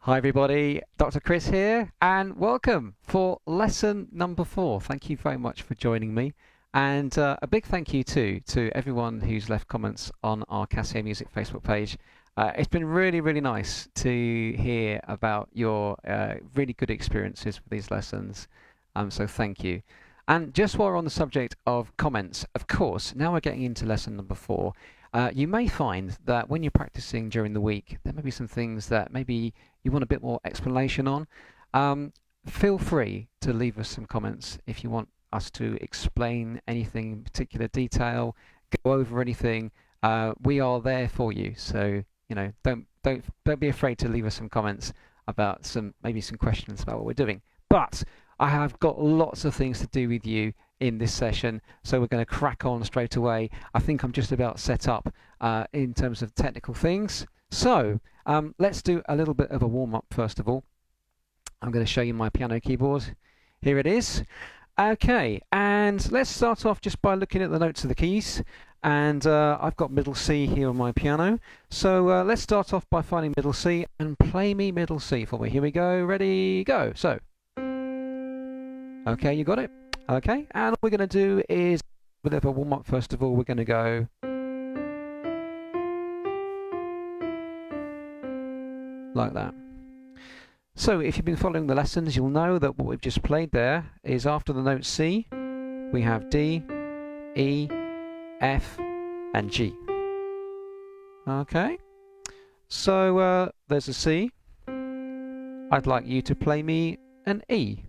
Hi everybody, Dr. Chris here, and welcome for lesson number 4. Thank you very much for joining me, and a big thank you too to everyone who's left comments on our Casio Music Facebook page. It's been really nice to hear about your really good experiences with these lessons, so thank you. And just while we're on the subject of comments, of course, now we're getting into lesson number 4. You may find that when you're practicing during the week, there may be some things that maybe you want a bit more explanation on. Feel free to leave us some comments if you want us to explain anything in particular detail, go over anything. We are there for you, so don't be afraid to leave us some comments about maybe some questions about what we're doing. But I have got lots of things to do with you in this session, so we're going to crack on straight away. I think I'm just about set up in terms of technical things. So let's do a little bit of a warm-up first of all. I'm going to show you my piano keyboard. Here it is. Okay, and let's start off just by looking at the notes of the keys. And I've got middle C here on my piano. So let's start off by finding middle C and play me middle C for me. Here we go. Ready, go. So, okay, you got it? Okay, and all we're going to do is a bit of a warm-up first of all. We're going to go like that. So if you've been following the lessons, you'll know that what we've just played there is after the note C, we have D, E, F, and G. Okay, so there's a C. I'd like you to play me an E.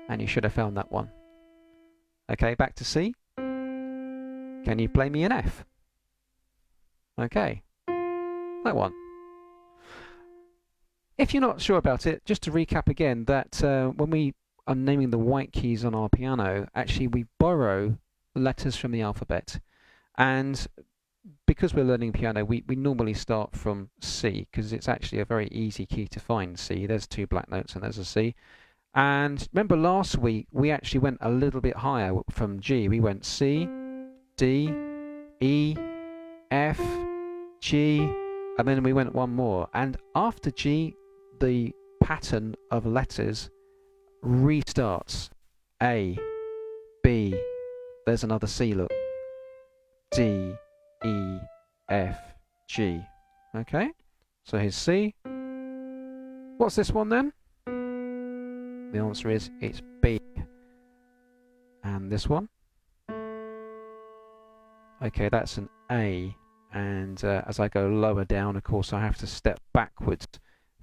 And you should have found that one. Okay, back to C. Can you play me an F? Okay, that one. If you're not sure about it, just to recap again, that when we are naming the white keys on our piano, actually we borrow letters from the alphabet. And because we're learning piano, we normally start from C, because it's actually a very easy key to find, C. There's 2 black notes and there's a C. And remember last week we actually went a little bit higher from G. We went C, D, E, F, G, and then we went one more. And after G, the pattern of letters restarts. A, B, there's another C, look. D, E, F, G. Okay, so here's C. What's this one then? The answer is it's B. And this one? Okay, that's an A. And as I go lower down, of course, I have to step backwards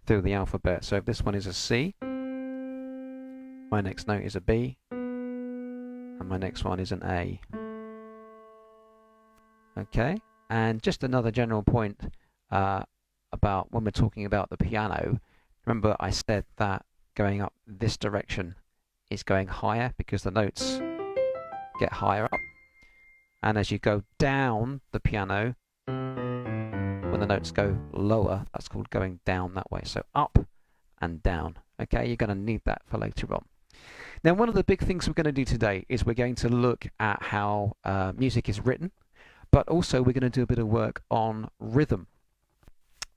through the alphabet. So if this one is a C, my next note is a B, and my next one is an A. Okay, and just another general point about when we're talking about the piano. Remember I said that going up this direction is going higher because the notes get higher up, and as you go down the piano, when the notes go lower, that's called going down that way. So up and down. Okay, you're going to need that for later on. Now, one of the big things we're going to do today is we're going to look at how music is written, but also we're going to do a bit of work on rhythm.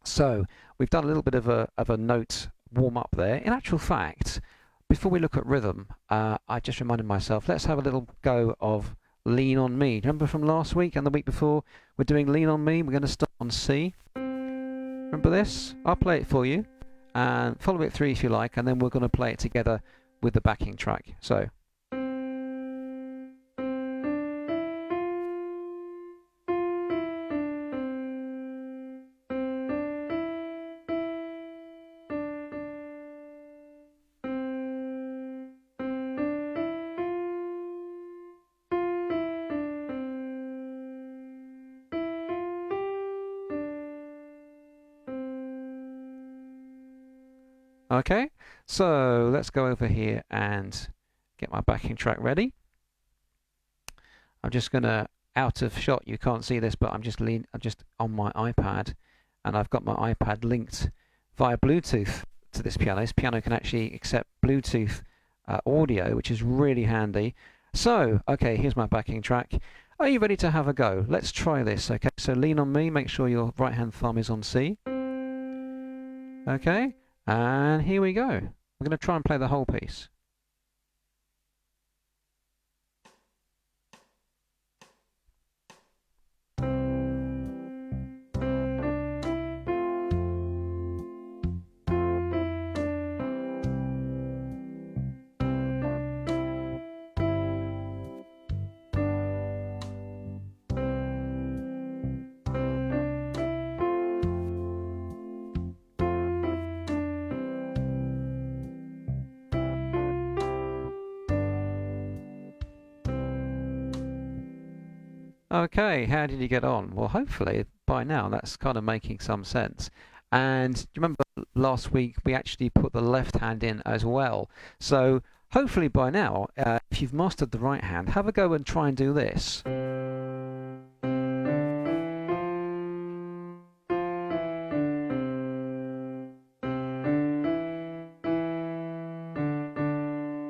So we've done a little bit of a note warm up there. In actual fact, before we look at rhythm, I just reminded myself, let's have a little go of Lean On Me. Remember from last week and the week before, we're doing Lean On Me. We're going to start on C. Remember this? I'll play it for you and follow it through if you like, and then we're going to play it together with the backing track. So. Okay, so let's go over here and get my backing track ready. I'm just gonna, out of shot, you can't see this, but I'm just on my iPad, and I've got my iPad linked via Bluetooth to this piano. This piano can actually accept Bluetooth audio, which is really handy. So, okay, here's my backing track. Are you ready to have a go? Let's try this. Okay, so lean on me, make sure your right hand thumb is on C. Okay, and here we go. We're going to try and play the whole piece. Okay, how did you get on? Well, hopefully by now that's kind of making some sense. And do you remember last week we actually put the left hand in as well. So hopefully by now, if you've mastered the right hand, have a go and try and do this.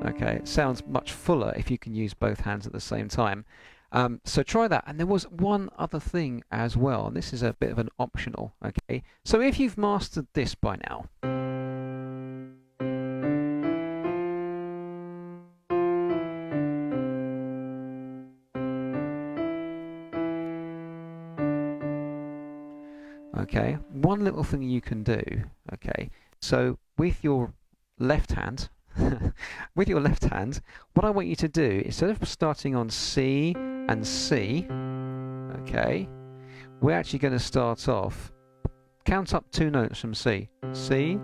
Okay, it sounds much fuller if you can use both hands at the same time. So try that. And there was one other thing as well, and this is a bit of an optional, okay? So if you've mastered this by now, okay, one little thing you can do, okay, so with your left hand, with your left hand, what I want you to do, instead of starting on C and C, okay, we're actually going to start off, count up 2 notes from C, C,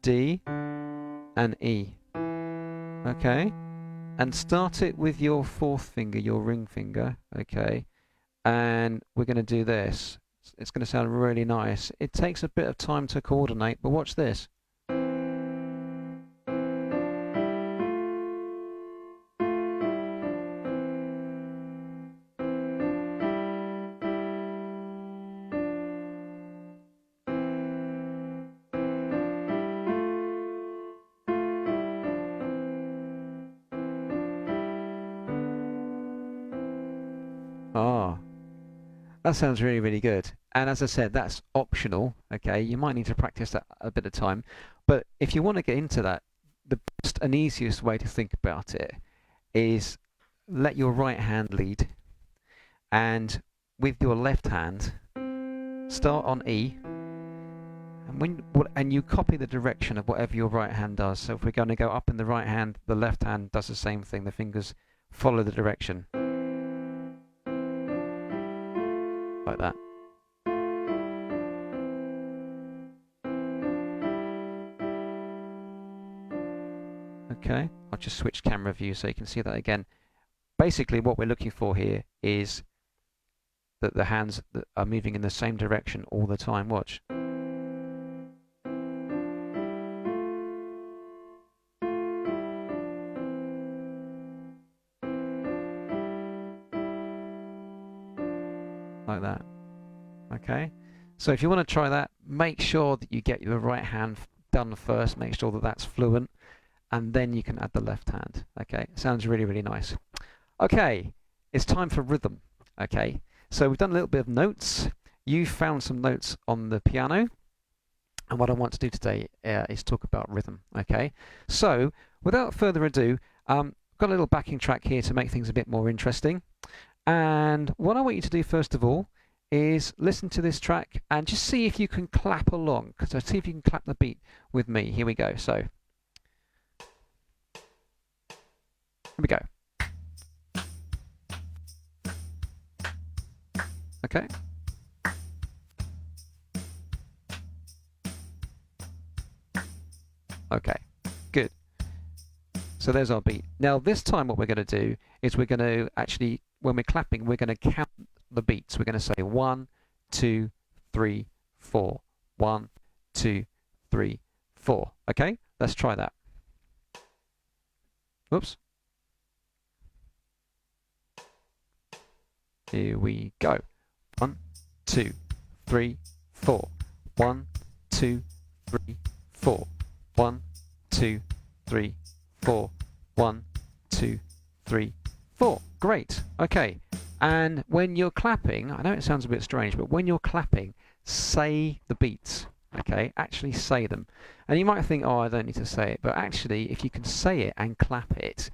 D, and E, okay, and start it with your 4th finger, your ring finger, okay, and we're going to do this. It's going to sound really nice. It takes a bit of time to coordinate, but watch this. Ah, that sounds really, really good. And as I said, that's optional, okay? You might need to practice that a bit of time. But if you want to get into that, the best and easiest way to think about it is let your right hand lead. And with your left hand, start on E. And you copy the direction of whatever your right hand does. So if we're going to go up in the right hand, the left hand does the same thing. The fingers follow the direction. Like that. Okay, I'll just switch camera view so you can see that again. Basically what we're looking for here is that the hands that are moving in the same direction all the time. Watch. Like that. Okay, so if you want to try that, make sure that you get your right hand done first, make sure that that's fluent, and then you can add the left hand. Okay, sounds really, really nice. Okay, it's time for rhythm. Okay, so we've done a little bit of notes. You found some notes on the piano, and what I want to do today is talk about rhythm. Okay, so without further ado, I've got a little backing track here to make things a bit more interesting. And what I want you to do first of all is listen to this track and just see if you can clap along. So see if you can clap the beat with me. Here we go. So here we go. Okay. Okay, good. So there's our beat. Now this time what we're going to do is we're going to actually, when we're clapping, we're going to count the beats. We're going to say 1, 2, 3, 4. 1, 2, 3, 4. Okay, let's try that. Whoops. Here we go. 1, 2, 3, 4. 1, 2, 3, 4. 1, 2, 3, 4. 1, 2, 3, 4. Great. Okay. And when you're clapping, I know it sounds a bit strange, but when you're clapping, say the beats. Okay, actually say them. And you might think, oh, I don't need to say it, but actually, if you can say it and clap it,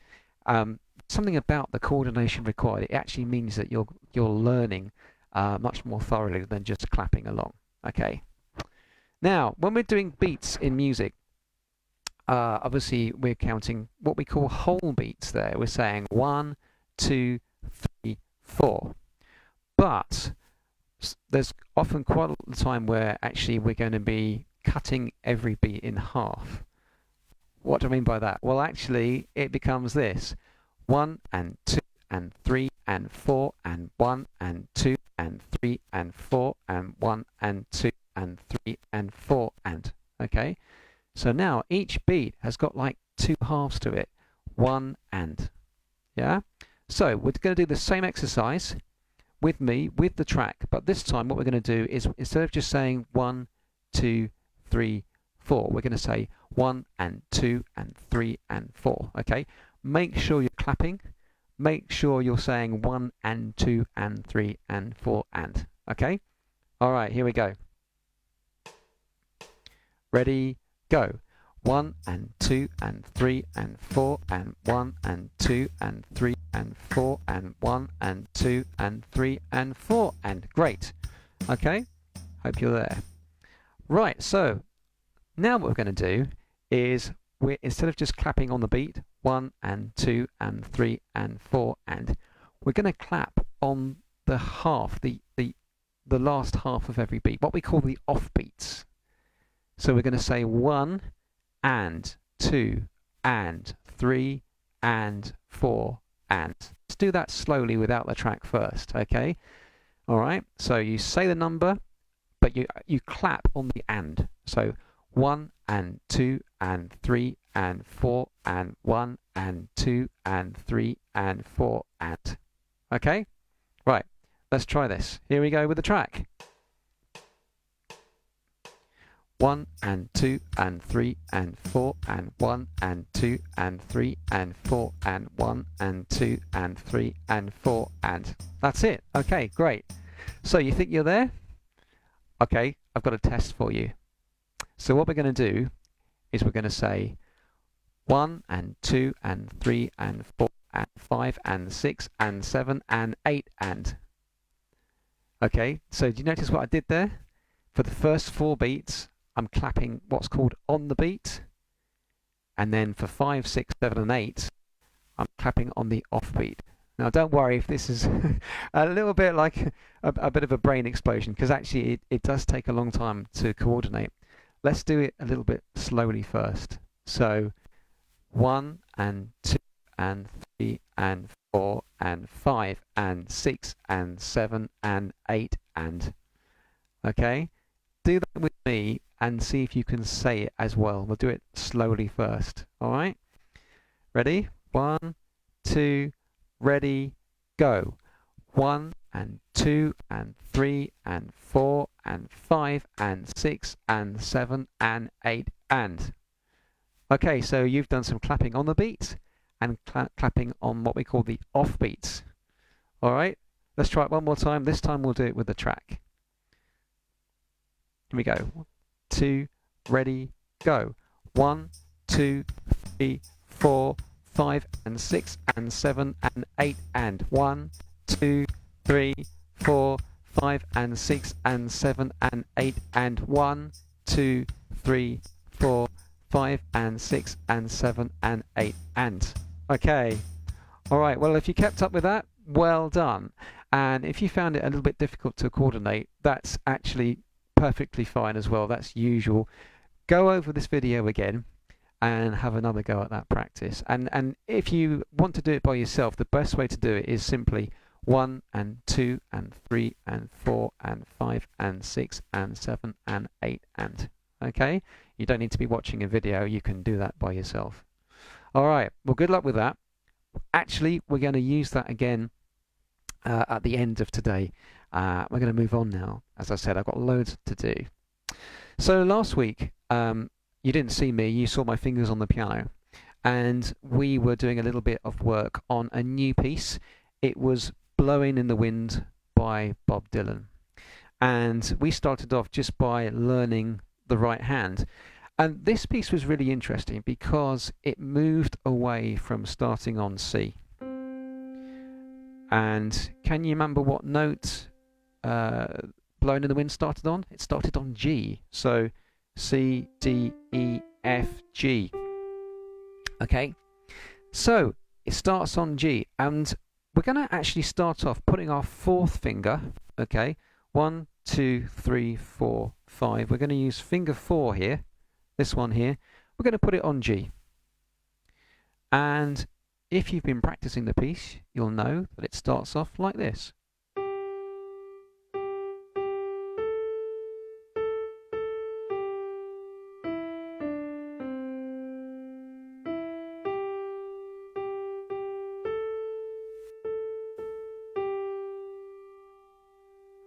something about the coordination required, it actually means that you're learning much more thoroughly than just clapping along. Okay. Now, when we're doing beats in music, obviously we're counting what we call whole beats there. We're saying 1, 2, 3, 4. But there's often quite a lot of time where actually we're going to be cutting every beat in half. What do I mean by that? Well, actually, it becomes this: 1 and 2 and 3 and 4 and 1 and 2 and 3 and 4 and 1 and 2 and 3 and 4 and. Okay? So now each beat has got like 2 halves to it. 1 and. Yeah? So we're going to do the same exercise with me, with the track, but this time what we're going to do is, instead of just saying 1, 2, 3, 4, we're going to say 1 and 2 and 3 and 4. Okay? Make sure you're clapping. Make sure you're saying 1 and 2 and 3 and 4 and. Okay? Alright, here we go. Ready, go. 1 and 2 and 3 and 4 and 1 and 2 and 3 and 4 and 1 and 2 and 3 and 4 and. Great. Okay? Hope you're there. Right, so now what we're going to do is, instead of just clapping on the beat, 1 and 2 and 3 and 4 and, we're going to clap on the half, the last half of every beat, what we call the off beats. So we're going to say 1 and 2 and 3 and 4 and. Let's do that slowly without the track first, okay? Alright, so you say the number, but you clap on the and. So 1 and 2 and 3 and 4 and 1 and 2 and 3 and 4 and. Okay? Right, let's try this. Here we go with the track. 1 and 2 and 3 and 4 and 1 and 2 and 3 and 4 and 1 and 2 and 3 and 4 and. That's it. Okay, great. So you think you're there? Okay, I've got a test for you. So what we're going to do is we're going to say 1 and 2 and 3 and 4 and 5 and 6 and 7 and 8 and. Okay, so do you notice what I did there? For the first 4 beats, I'm clapping what's called on the beat, and then for 5, 6, 7 and 8 I'm clapping on the off beat. Now don't worry if this is a little bit like a bit of a brain explosion, because actually it does take a long time to coordinate. Let's do it a little bit slowly first. So 1 and 2 and 3 and 4 and 5 and 6 and 7 and 8 and. Okay? Do that with me and see if you can say it as well. We'll do it slowly first. Alright? Ready? 1, 2, ready, go. 1 and 2 and 3 and 4 and 5 and 6 and 7 and 8 and. Okay, so you've done some clapping on the beat and clapping on what we call the off beats. Alright? Let's try it one more time. This time we'll do it with the track. Here we go. 1, 2, ready, go. 1, 2, 3, 4, 5 and 6 and 7 and 8 and. 1, 2, 3, 4, 5 and 6 and 7 and 8 and. 1, 2, 3, 4, 5 and 6 and 7 and 8 and. Okay. Alright, well if you kept up with that, well done. And if you found it a little bit difficult to coordinate, that's actually perfectly fine as well. That's usual. Go over this video again and have another go at that practice. And if you want to do it by yourself, the best way to do it is simply 1 and 2 and 3 and 4 and 5 and 6 and 7 and 8 and. Okay? You don't need to be watching a video. You can do that by yourself. Alright, well good luck with that. Actually, we're going to use that again at the end of today. We're going to move on now. As I said, I've got loads to do. So last week, you didn't see me, you saw my fingers on the piano. And we were doing a little bit of work on a new piece. It was Blowin In The Wind by Bob Dylan. And we started off just by learning the right hand. And this piece was really interesting because it moved away from starting on C. And can you remember what note Blowin In The Wind started on? It started on G. So C, D, E, F, G. Okay, so it starts on G, and we're going to actually start off putting our fourth finger, okay, 1, 2, 3, 4, 5. We're going to use finger 4 here, this one here. We're going to put it on G. And if you've been practicing the piece, you'll know that it starts off like this.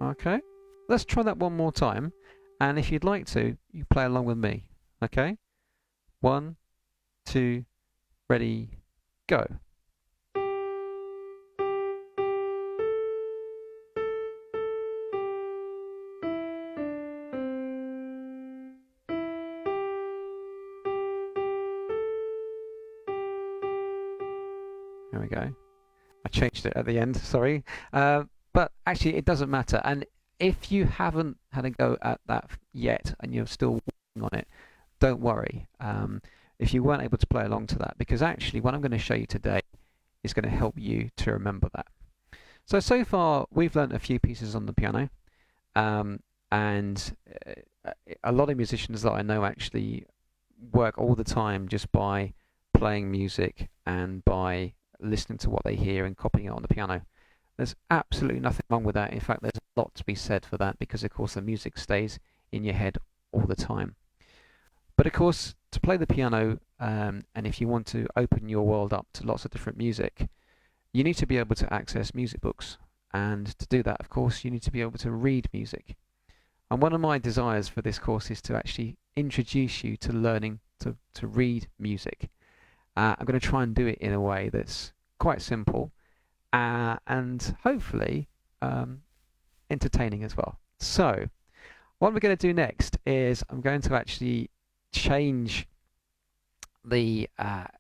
Okay, let's try that one more time, and if you'd like to, you play along with me. Okay, 1, 2, ready, go. There we go. I changed it at the end, sorry. But actually it doesn't matter, and if you haven't had a go at that yet and you're still working on it, don't worry if you weren't able to play along to that, because actually what I'm going to show you today is going to help you to remember that. So far we've learned a few pieces on the piano, and a lot of musicians that I know actually work all the time just by playing music and by listening to what they hear and copying it on the piano. There's absolutely nothing wrong with that. In fact, there's a lot to be said for that, because of course the music stays in your head all the time. But of course, to play the piano, and if you want to open your world up to lots of different music, you need to be able to access music books. And to do that, of course, you need to be able to read music. And one of my desires for this course is to actually introduce you to learning to read music. I'm going to try and do it in a way that's quite simple, and hopefully entertaining as well. So what we're going to do next is I'm going to actually change the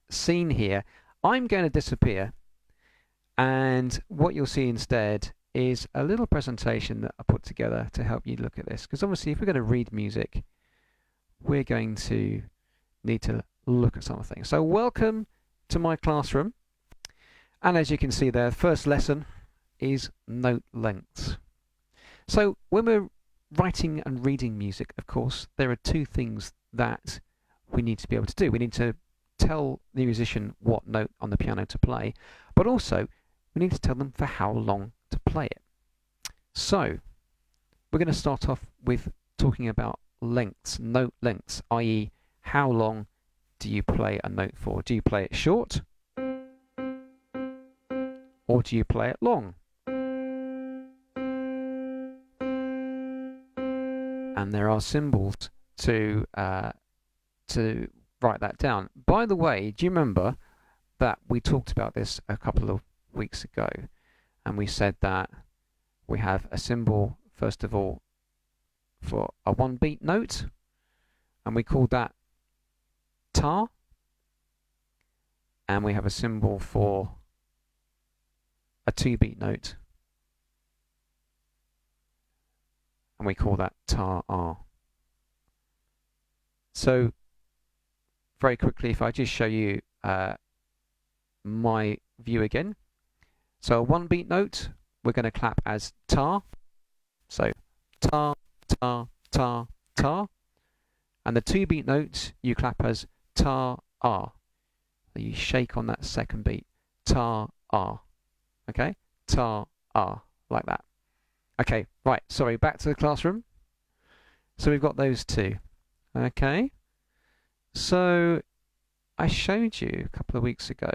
scene here. I'm going to disappear, and what you'll see instead is a little presentation that I put together to help you look at this, because obviously if we're going to read music, we're going to need to look at something. So welcome to my classroom. And as you can see there, the first lesson is note lengths. So when we're writing and reading music, of course, there are two things that we need to be able to do. We need to tell the musician what note on the piano to play, but also we need to tell them for how long to play it. So we're going to start off with talking about lengths, note lengths, i.e. how long do you play a note for? Do you play it short? Or do you play it long? And there are symbols to write that down. By the way, do you remember that we talked about this a couple of weeks ago, and we said that we have a symbol first of all for a 1-beat note, and we call that tar, and we have a symbol for a 2-beat note, and we call that tar R. So very quickly, if I just show you my view again. So a 1-beat note, we're going to clap as tar. So tar, tar, tar, tar. And the 2-beat note, you clap as tar R. So you shake on that second beat. Tar R. Okay? Tar R. Like that. Okay, right. Sorry, back to the classroom. So we've got those two. Okay? So I showed you a couple of weeks ago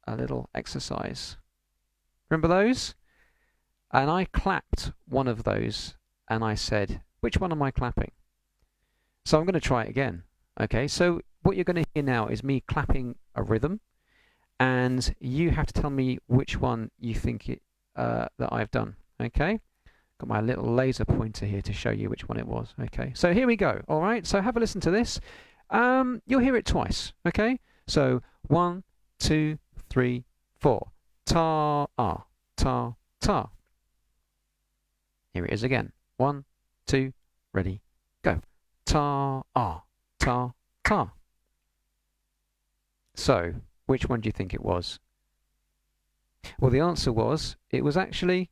a little exercise. Remember those? And I clapped one of those and I said, which one am I clapping? So I'm going to try it again. Okay, so what you're going to hear now is me clapping a rhythm, and you have to tell me which one you think that I've done. Okay, Got my little laser pointer here to show you which one it was. Okay, so here we go. All right, so have a listen to this. You'll hear it twice. Okay, so 1, 2, 3, 4. Ta, ah, ta, ta. Here it is again. 1, 2, ready, go. Ta, ah, ta, ta. So, which one do you think it was? Well, the answer was, it was actually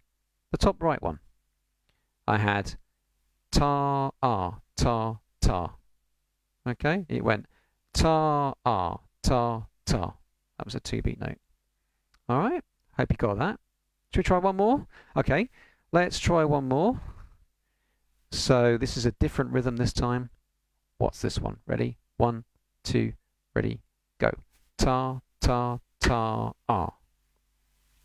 the top right one. I had ta, ah, ta, ta. Okay, it went ta, ah, ta, ta. That was a 2-beat note. All right, hope you got that. Should we try one more? Okay, let's try one more. So this is a different rhythm this time. What's this one? Ready? 1, 2, ready, go. Ta, ta, ta, ah.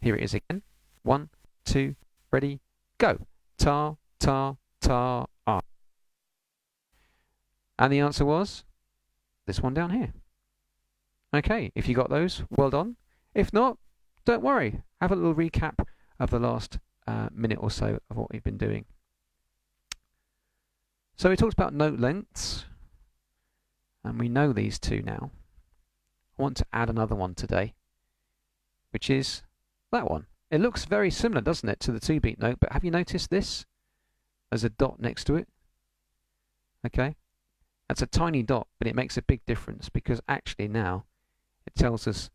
Here it is again. 1, 2, ready, go. Ta, ta, ta, ah. And the answer was this one down here. Okay, if you got those, well done. If not, don't worry. Have a little recap of the last minute or so of what we've been doing. So we talked about note lengths, and we know these two now. I want to add another one today, which is that one. It looks very similar, doesn't it, to the 2-beat note, but have you noticed this? There's a dot next to it. Okay, that's a tiny dot, but it makes a big difference because actually now it tells us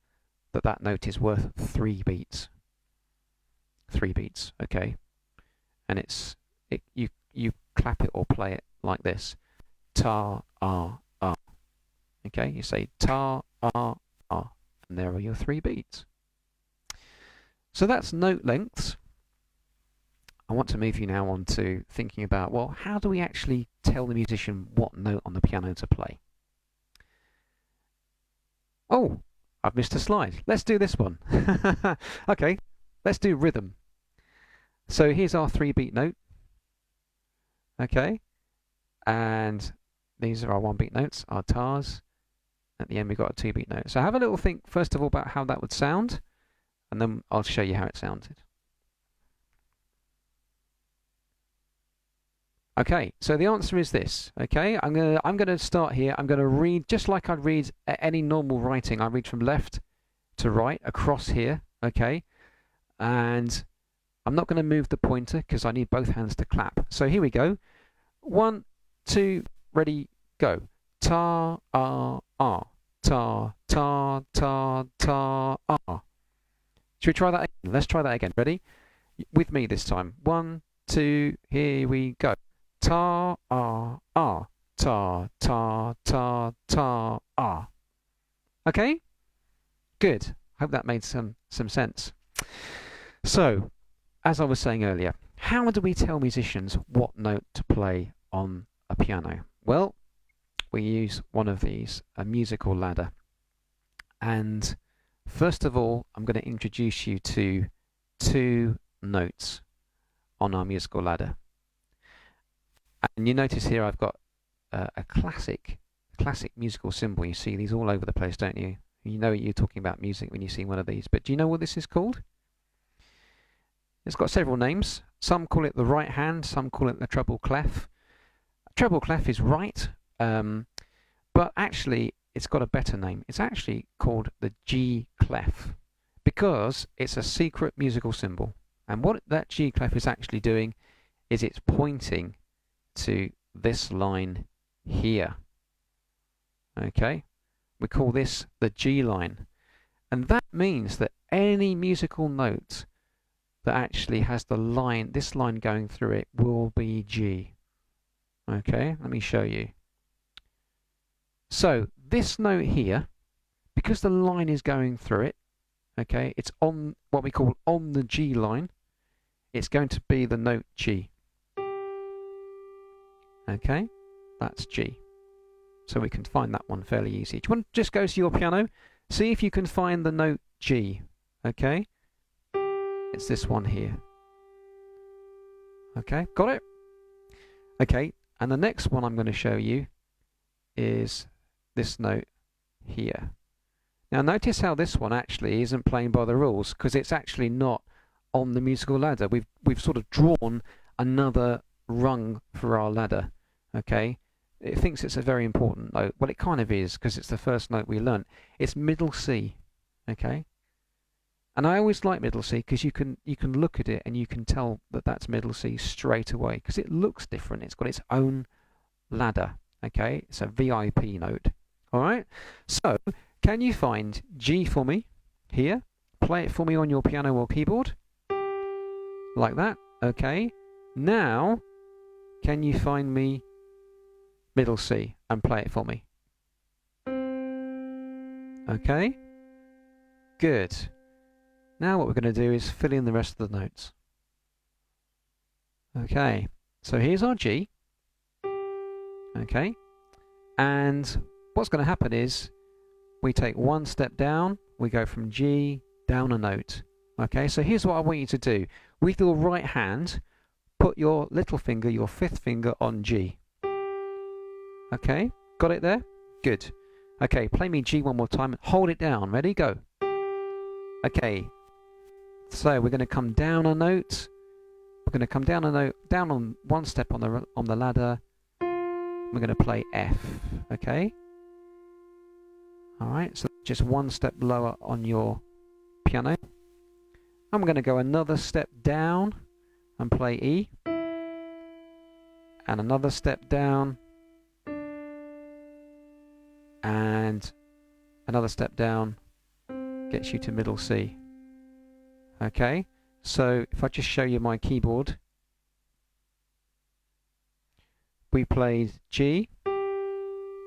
that that note is worth 3 beats. 3 beats, okay, and you clap it or play it like this: ta, ah, ah. Okay, you say ta, ah, ah, and there are your 3 beats. So that's note lengths. I want to move you now on to thinking about, well, how do we actually tell the musician what note on the piano to play? Oh, I've missed a slide. Let's do this one. Okay, let's do rhythm. So here's our 3-beat note. Okay, and these are our 1-beat notes, our tars. At the end we've got a 2-beat note. So have a little think first of all about how that would sound, and then I'll show you how it sounded. Okay, so the answer is this. Okay, I'm gonna start here. I'm gonna read just like I'd read any normal writing. I read from left to right across here. Okay, and I'm not going to move the pointer because I need both hands to clap. So here we go. 1, 2, ready, go. Ta, ah, ah. Ta, ta, ta, ta, ah. Should we try that again? Let's try that again. Ready? With me this time. 1, 2, here we go. Ta, ah, ah. Ta, ta, ta, ta, ah. Okay? Good. Hope that made some sense. So, as I was saying earlier, how do we tell musicians what note to play on a piano? Well, we use one of these, a musical ladder. And first of all, I'm going to introduce you to 2 notes on our musical ladder. And you notice here I've got a classic musical symbol. You see these all over the place, don't you? You know you're talking about music when you see one of these. But do you know what this is called? It's got several names. Some call it the right hand, some call it the treble clef. Treble clef is right, but actually it's got a better name. It's actually called the G clef because it's a secret musical symbol. And what that G clef is actually doing is it's pointing to this line here. Okay, we call this the G line, and that means that any musical note that actually has this line going through it will be G. Okay, let me show you. So this note here, because the line is going through it, okay, it's on what we call on the G line, it's going to be the note G. Okay, that's G. So we can find that one fairly easy. Do you want to just go to your piano, see if you can find the note G, okay? It's this one here. Okay, got it? Okay, and the next one I'm going to show you is this note here. Now notice how this one actually isn't playing by the rules because it's actually not on the musical ladder. We've sort of drawn another rung for our ladder. Okay, it thinks it's a very important note. Well, it kind of is, because it's the first note we learnt. It's middle C. Okay, and I always like middle C because you can look at it and you can tell that that's middle C straight away because it looks different. It's got its own ladder. Okay, it's a VIP note. All right, so can you find G for me here? Play it for me on your piano or keyboard like that. Okay, now can you find me middle C and play it for me? Okay, good. Now what we're going to do is fill in the rest of the notes. Okay, so here's our G. Okay, and what's going to happen is we take one step down, we go from G down a note. Okay, so here's what I want you to do. With your right hand, put your little finger, your fifth finger, on G. Okay, got it there? Good. Okay, play me G one more time. Hold it down. Ready? Go. Okay, so we're going to come down a note. We're going to come down a note, down on one step on the ladder. We're going to play F. Okay. All right. So just one step lower on your piano. I'm going to go another step down and play E. And another step down. And another step down gets you to middle C. Okay, so if I just show you my keyboard, we played G,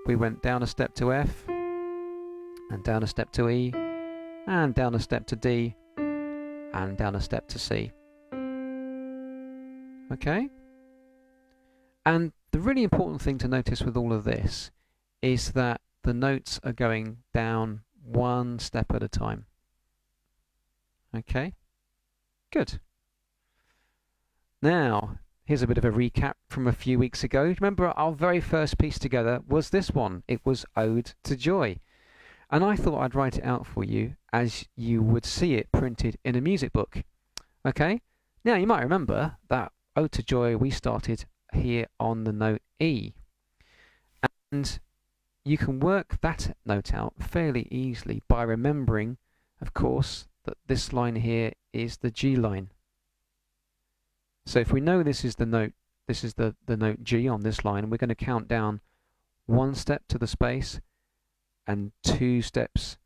we went down a step to F, and down a step to E, and down a step to D, and down a step to C. Okay, and the really important thing to notice with all of this is that the notes are going down one step at a time. Okay, good. Now, here's a bit of a recap from a few weeks ago. Remember, our very first piece together was this one. It was Ode to Joy. And I thought I'd write it out for you as you would see it printed in a music book. Okay, now you might remember that Ode to Joy we started here on the note E. And you can work that note out fairly easily by remembering, of course, that this line here is the G line. So if we know this is the note, this is the note G on this line, we're going to count down one step to the space and two steps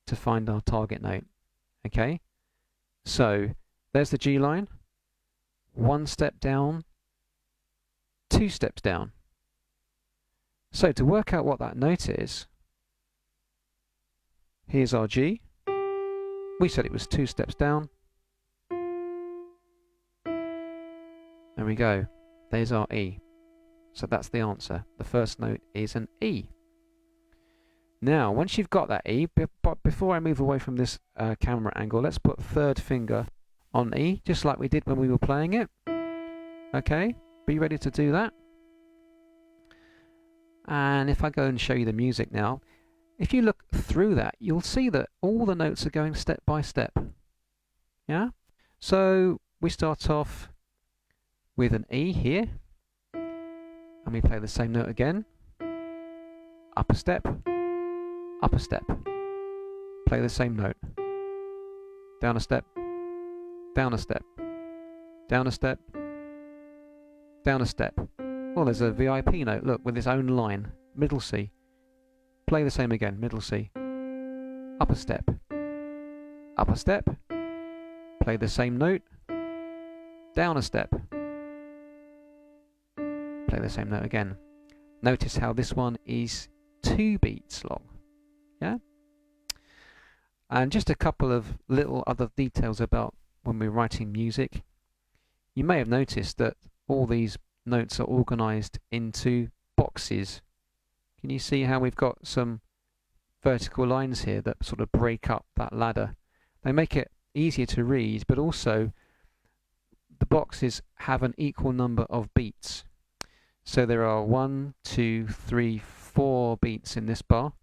to find our target note. Okay? So there's the G line, one step down, two steps down. So to work out what that note is, here's our G. We said it was two steps down. There we go. There's our E. So that's the answer. The first note is an E. Now, once you've got that E, but before I move away from this camera angle, let's put third finger on E, just like we did when we were playing it. Okay, be ready to do that. And if I go and show you the music now, if you look through that, you'll see that all the notes are going step by step. Yeah? So we start off with an E here, and we play the same note again. Up a step, play the same note. Down a step, down a step, down a step, down a step. Well, there's a VIP note, look, with its own line. Middle C. Play the same again, middle C. Up a step, play the same note. Down a step, play the same note again. Notice how this one is 2 beats long. Yeah? And just a couple of little other details about when we're writing music. You may have noticed that all these notes are organized into boxes. Can you see how we've got some vertical lines here that sort of break up that ladder? They make it easier to read, but also the boxes have an equal number of beats. So there are 1, 2, 3, 4 beats in this bar.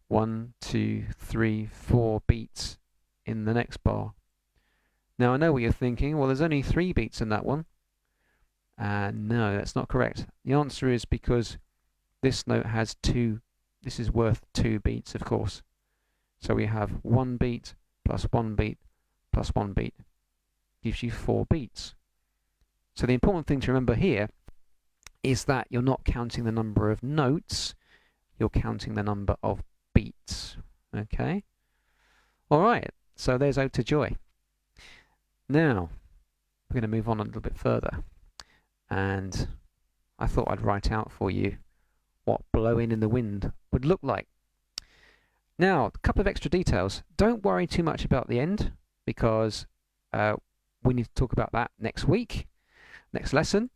1, 2, 3, 4 beats in the next bar. Now I know what you're thinking, well there's only 3 beats in that one. No, that's not correct. The answer is because this note has two, this is worth 2 beats, of course. So we have 1 beat plus 1 beat plus 1 beat gives you 4 beats. So the important thing to remember here is that you're not counting the number of notes, you're counting the number of beats. Okay? Alright, so there's Ode to Joy. Now, we're going to move on a little bit further. And I thought I'd write out for you what Blowin in the Wind would look like. Now, a couple of extra details. Don't worry too much about the end, because we need to talk about that next week, next lesson.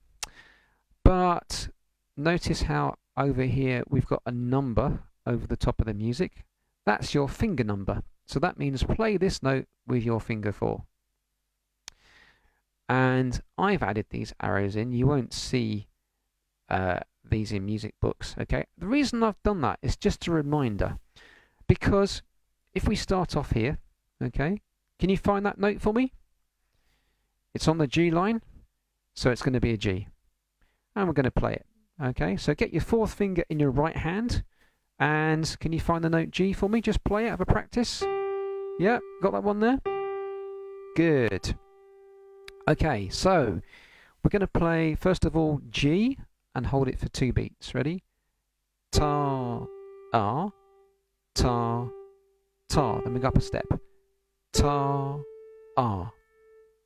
But notice how over here we've got a number over the top of the music. That's your finger number. So that means play this note with your finger 4. And I've added these arrows in. You won't see these in music books, okay? The reason I've done that is just a reminder, because if we start off here, okay, can you find that note for me? It's on the G line, so it's going to be a G. And we're going to play it, okay? So get your 4th finger in your right hand, and can you find the note G for me? Just play it, have a practice. Yeah, got that one there? Good. Okay, so we're going to play, first of all, G, and hold it for 2 beats. Ready? Ta, ah, ta, ta. Then we go up a step. Ta, ah,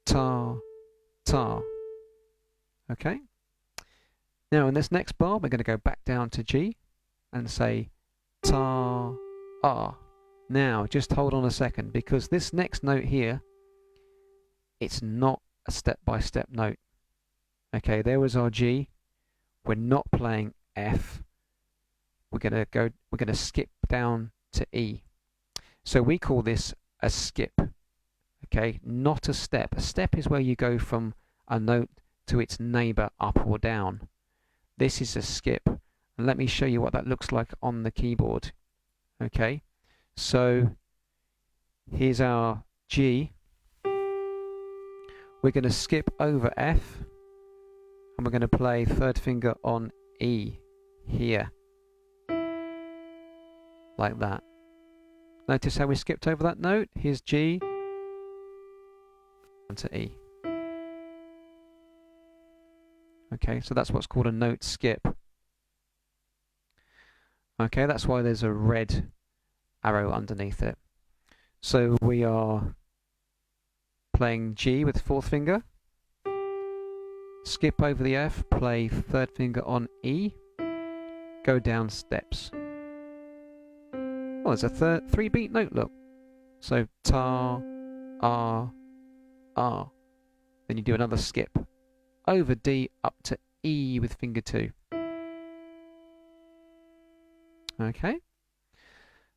ta, ta. Okay? Now in this next bar, we're going to go back down to G and say ta, ah. Now, just hold on a second, because this next note here, it's not a step-by-step note. Okay, there was our G. We're not playing F. We're gonna skip down to E. So we call this a skip. Okay, not a step. A step is where you go from a note to its neighbor up or down. This is a skip. And let me show you what that looks like on the keyboard. Okay, so here's our G. We're going to skip over F, and we're going to play 3rd finger on E here, like that. Notice how we skipped over that note. Here's G, and to E. Okay, so that's what's called a note skip. Okay, that's why there's a red arrow underneath it. So we are playing G with 4th finger, skip over the F, play 3rd finger on E, go down steps. Well, there's a 3-beat note, look. So ta, ah, ah. Then you do another skip over D up to E with finger 2. Okay?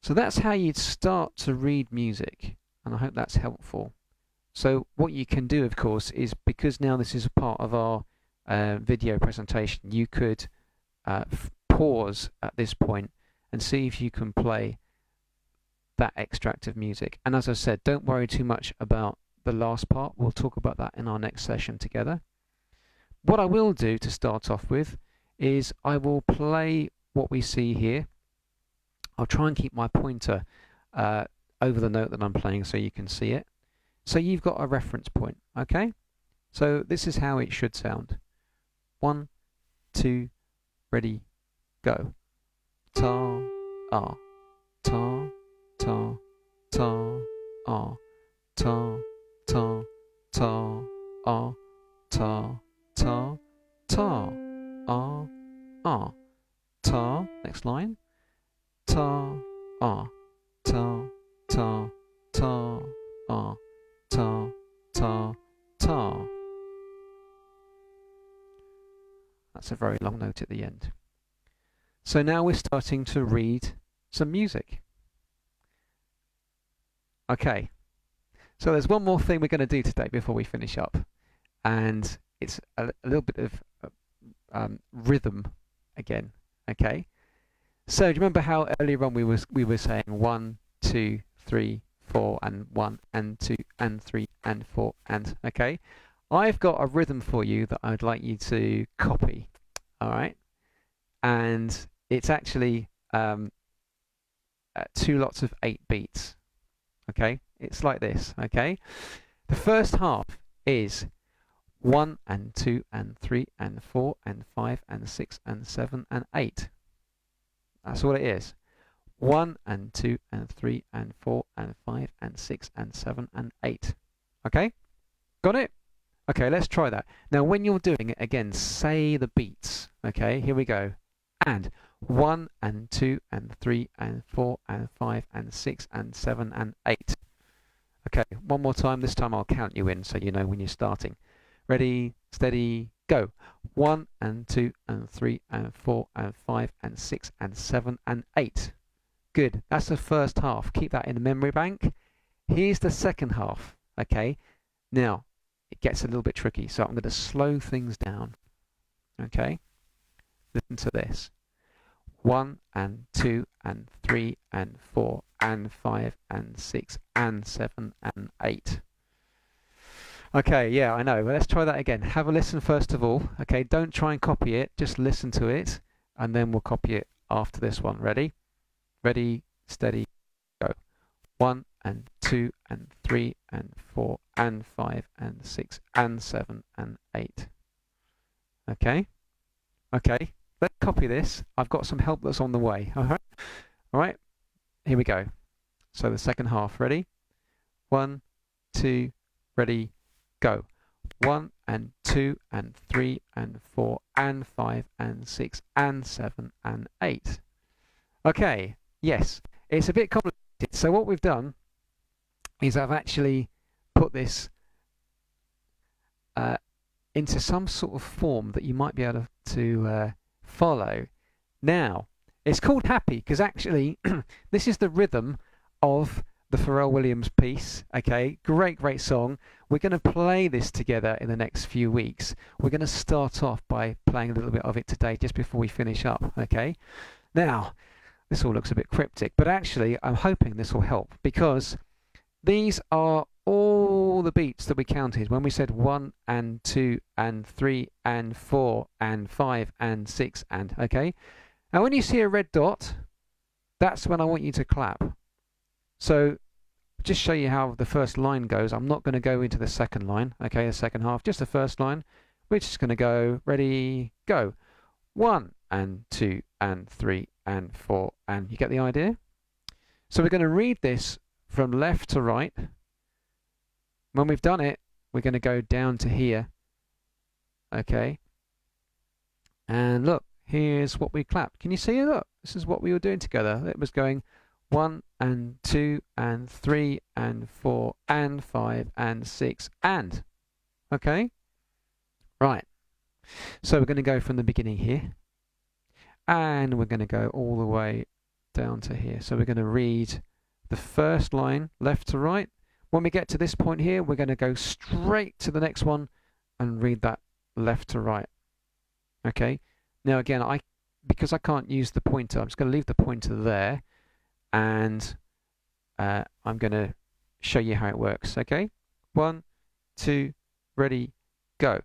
So that's how you'd start to read music, and I hope that's helpful. So what you can do, of course, is, because now this is a part of our video presentation, you could pause at this point and see if you can play that extract of music. And as I said, don't worry too much about the last part. We'll talk about that in our next session together. What I will do to start off with is I will play what we see here. I'll try and keep my pointer over the note that I'm playing so you can see it. So you've got a reference point, okay? So this is how it should sound. 1, 2, ready, go. Ta, ah, ta, ta, ta, ah, ta, ta, ta, ah, ta, ta, ta, ah, ah, ta. Next line. Ta, ah, ta, ta, ta, ah. Ta, ta, ta. That's a very long note at the end. So now we're starting to read some music. Okay, so there's one more thing we're going to do today before we finish up, and it's a little bit of rhythm again. Okay, so do you remember how earlier on we were saying 1, 2, 3, 4, and 1 and 2 and 3 and 4 and, okay? I've got a rhythm for you that I'd like you to copy. All right, and it's actually 2 lots of 8 beats. Okay, it's like this. Okay, the first half is 1 and 2 and 3 and 4 and 5 and 6 and 7 and 8. That's all it is. 1 and 2 and 3 and 4 and 5 and 6 and 7 and 8. Okay, got it? Okay, let's try that. Now when you're doing it again, say the beats. Okay, here we go. And 1 and 2 and 3 and 4 and 5 and 6 and 7 and 8. Okay, one more time. This time I'll count you in so you know when you're starting. Ready, steady, go. 1 and 2 and 3 and 4 and 5 and 6 and 7 and 8. Good. That's the first half. Keep that in the memory bank. Here's the second half. Okay. Now, it gets a little bit tricky, so I'm going to slow things down. Okay. Listen to this. 1 and 2 and 3 and 4 and 5 and 6 and 7 and 8. Okay, yeah, I know. Well, let's try that again. Have a listen first of all. Okay, don't try and copy it. Just listen to it, and then we'll copy it after this one. Ready? Ready, steady, go. 1 and 2 and 3 and 4 and 5 and 6 and 7 and 8. Okay? Okay, let's copy this. I've got some help that's on the way. All right, here we go. So the second half. Ready? 1, 2, ready, go. 1 and 2 and 3 and 4 and 5 and 6 and 7 and 8. Okay, yes, it's a bit complicated. So what we've done is I've actually put this into some sort of form that you might be able to follow. Now, it's called Happy because actually this is the rhythm of the Pharrell Williams piece. Okay, great song. We're going to play this together in the next few weeks. We're going to start off by playing a little bit of it today just before we finish up. Okay, now this all looks a bit cryptic, but actually I'm hoping this will help because these are all the beats that we counted when we said 1 and 2 and 3 and 4 and 5 and 6 and, okay? Now when you see a red dot, that's when I want you to clap. So just show you how the first line goes. I'm not going to go into the second line, okay, the second half, just the first line. We're just going to go, ready, go. 1 and 2 and 3 and 4 and, you get the idea? So we're going to read this from left to right. When we've done it, we're going to go down to here. Okay. And look, here's what we clapped. Can you see it? Look, this is what we were doing together. It was going 1 and 2 and 3 and 4 and 5 and 6 and. Okay. Right. So we're going to go from the beginning here. And we're going to go all the way down to here. So we're going to read the first line left to right. When we get to this point here, we're going to go straight to the next one and read that left to right. Okay. Now again, because I can't use the pointer, I'm just going to leave the pointer there, and I'm going to show you how it works. Okay. 1, 2, ready, go.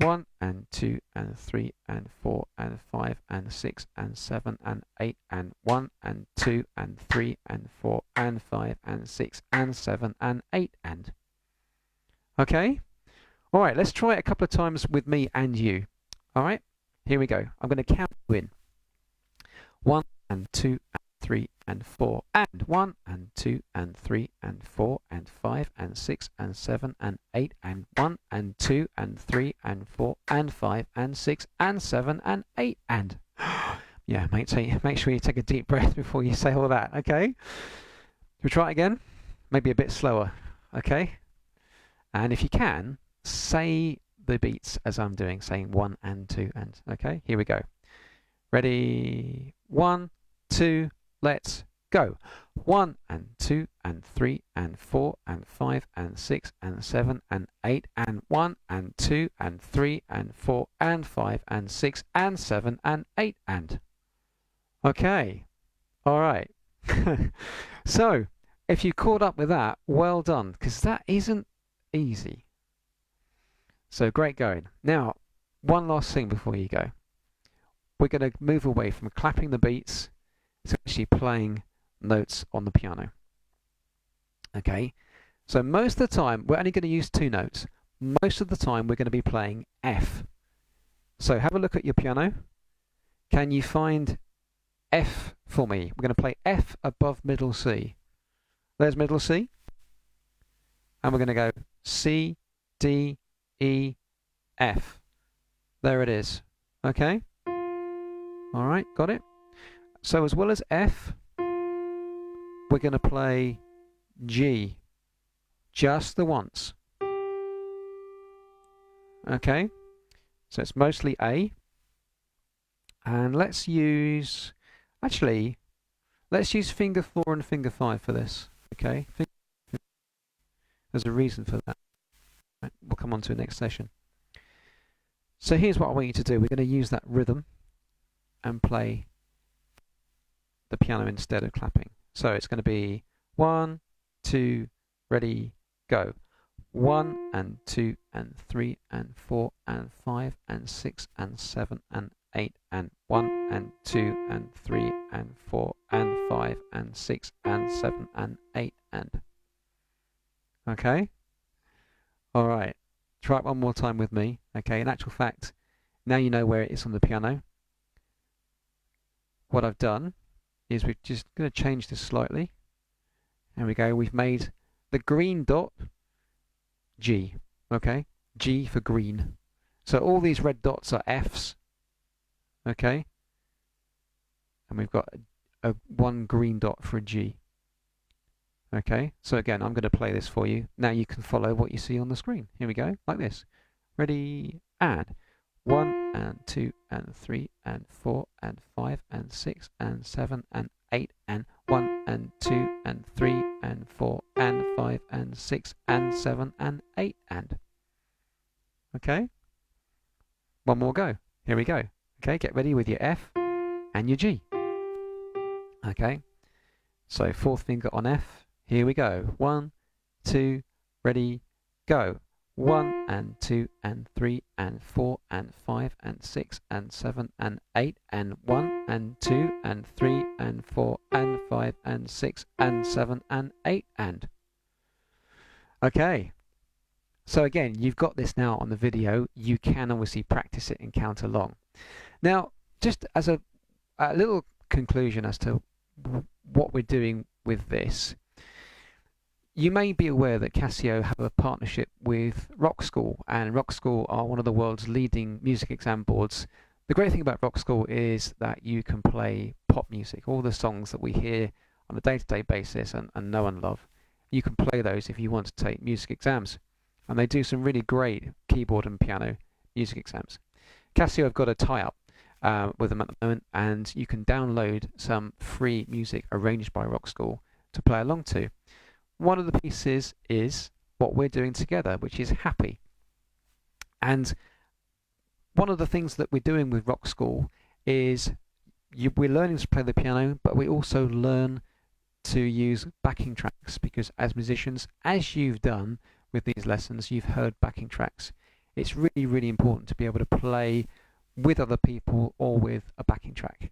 1 and 2 and 3 and 4 and 5 and 6 and 7 and 8 and 1 and 2 and 3 and 4 and 5 and 6 and 7 and 8 and. Okay? All right, let's try it a couple of times with me and you. All right? Here we go. I'm going to count you in. 1 and 2 and 3 and 4 and 1 and 2 and 3 and 4 and 5 and 6 and 7 and 8 and 1 and 2 and 3 and 4 and 5 and 6 and 7 and 8 and. Yeah, make sure you take a deep breath before you say all that, okay? We'll try it again, maybe a bit slower, okay? And if you can, say the beats as I'm doing, saying 1 and 2 and, okay? Here we go. Ready? 1, 2, let's go. 1 and 2 and 3 and 4 and 5 and 6 and 7 and 8 and 1 and 2 and 3 and 4 and 5 and 6 and 7 and 8 and. Okay. All right. So, if you caught up with that, well done, because that isn't easy. So great going. Now, one last thing before you go. We're going to move away from clapping the beats to actually playing notes on the piano. Okay, so most of the time, we're only going to use 2 notes. Most of the time, we're going to be playing F. So have a look at your piano. Can you find F for me? We're going to play F above middle C. There's middle C. And we're going to go C, D, E, F. There it is. Okay? All right, got it? So as well as F, we're going to play G. Just the once. Okay? So it's mostly A. And let's use... Actually, let's use finger 4 and finger 5 for this. Okay? There's a reason for that. Right, we'll come on to it next session. So here's what I want you to do. We're going to use that rhythm and play the piano instead of clapping. So it's going to be 1, 2, ready, go. 1 and 2 and 3 and 4 and 5 and 6 and 7 and 8 and 1 and 2 and 3 and 4 and 5 and 6 and 7 and 8 and... Okay? Alright. Try it one more time with me. Okay, in actual fact, now you know where it is on the piano. What I've done is we're just going to change this slightly. There we go. We've made the green dot G. Okay? G for green. So all these red dots are Fs. Okay? And we've got a one green dot for a G. Okay? So again, I'm going to play this for you. Now you can follow what you see on the screen. Here we go. Like this. Ready? And 1 and 2 and 3 and 4 and 5 and 6 and 7 and 8 and 1 and 2 and 3 and 4 and 5 and 6 and 7 and 8 and... Okay? One more go. Here we go. Okay, get ready with your F and your G. Okay? So 4th finger on F. Here we go. 1, 2, ready, go. 1 and 2 and 3 and 4 and 5 and 6 and 7 and 8 and 1 and 2 and 3 and 4 and 5 and 6 and 7 and 8 and... Okay. So again, you've got this now on the video. You can obviously practice it and count along. Now, just as a little conclusion as to what we're doing with this, you may be aware that Casio have a partnership with Rock School, and Rock School are one of the world's leading music exam boards. The great thing about Rock School is that you can play pop music, all the songs that we hear on a day-to-day basis and know and love. You can play those if you want to take music exams. And they do some really great keyboard and piano music exams. Casio have got a tie-up with them at the moment, and you can download some free music arranged by Rock School to play along to. One of the pieces is what we're doing together, which is Happy. And one of the things that we're doing with Rock School is we're learning to play the piano, but we also learn to use backing tracks, because as musicians, as you've done with these lessons, you've heard backing tracks. It's really, really important to be able to play with other people or with a backing track.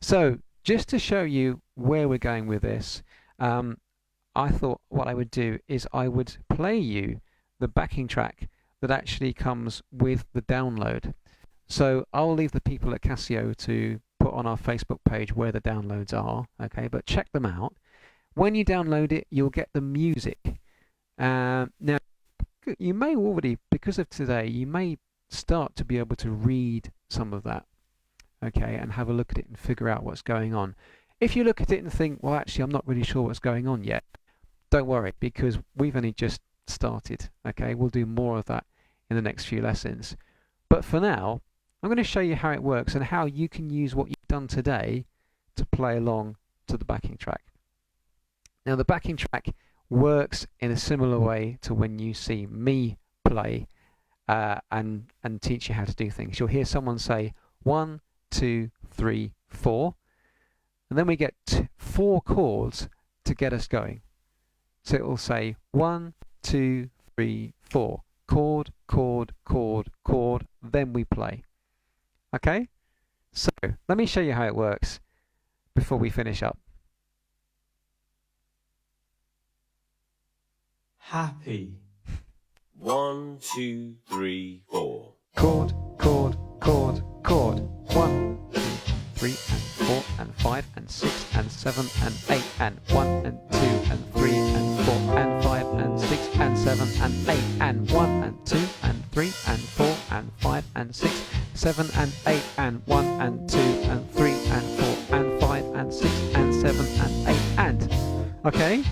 So just to show you where we're going with this, I thought what I would do is I would play you the backing track that actually comes with the download. So I'll leave the people at Casio to put on our Facebook page where the downloads are, okay, but check them out. When you download it, you'll get the music. Now, you may already, because of today, you may start to be able to read some of that, okay, and have a look at it and figure out what's going on. If you look at it and think, well, actually, I'm not really sure what's going on yet, don't worry, because we've only just started, okay? We'll do more of that in the next few lessons. But for now, I'm going to show you how it works and how you can use what you've done today to play along to the backing track. Now, the backing track works in a similar way to when you see me play and teach you how to do things. You'll hear someone say 1, 2, 3, 4, and then we get 4 chords to get us going. So it will say 1, 2, 3, 4, chord, chord, chord, chord, then we play. Okay? So, let me show you how it works before we finish up. Happy. 1, 2, 3, 4. Chord, chord, chord, chord. 1, 2, 3, and 4, and 5, and 6, and 7, and 8, and 1, and 2, and 3, and 4, and 5, and 6, and 7, and 8, and 1, and 2, and 3, and 4, and 5, and 6, 7, and 8, and 1, and 2, and 3, and 4, and 5, and 6, and 7, and 8, and. Okay?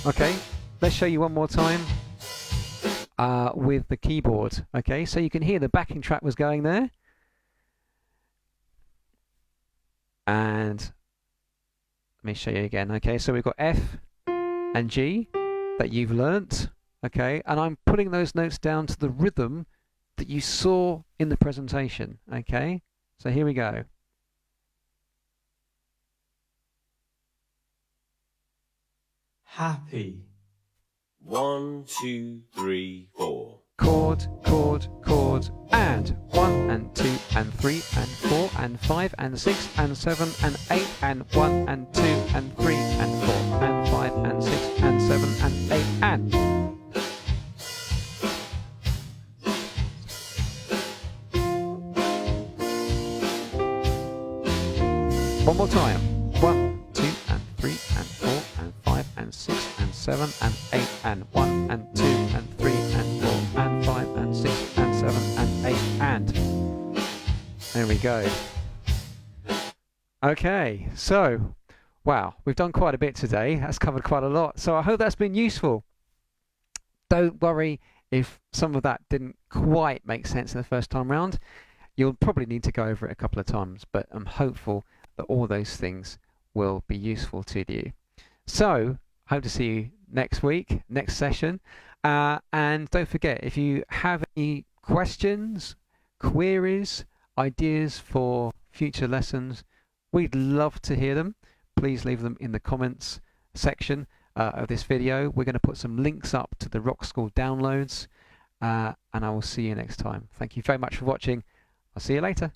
Okay, let's show you one more time with the keyboard. Okay, so you can hear the backing track was going there. And let me show you again. Okay, so we've got F and G that you've learnt. Okay, and I'm putting those notes down to the rhythm that you saw in the presentation. Okay, so here we go. Happy. 1, 2, 3, 4. Chord, chord, chord, and 1, and 2, and 3, and 4, and 5, and 6, and 7, and 8, and 1, and 2, and 3, and 4, and 5, and 6, and 7, and 8, and. One more time. 1, 2, and 3, and 4, and 5, and 6, and 7, and 8, and 1, and 2, and 3, and 4, and 5, and 6, and 7, and 8, and. There we go. Okay, so, wow, we've done quite a bit today. That's covered quite a lot. So I hope that's been useful. Don't worry if some of that didn't quite make sense in the first time round. You'll probably need to go over it a couple of times, but I'm hopeful that all those things will be useful to you. So, hope to see you next week, next session. And don't forget, if you have any questions, queries, ideas for future lessons, we'd love to hear them. Please leave them in the comments section of this video. We're going to put some links up to the Rock School downloads, and I will see you next time. Thank you very much for watching. I'll see you later.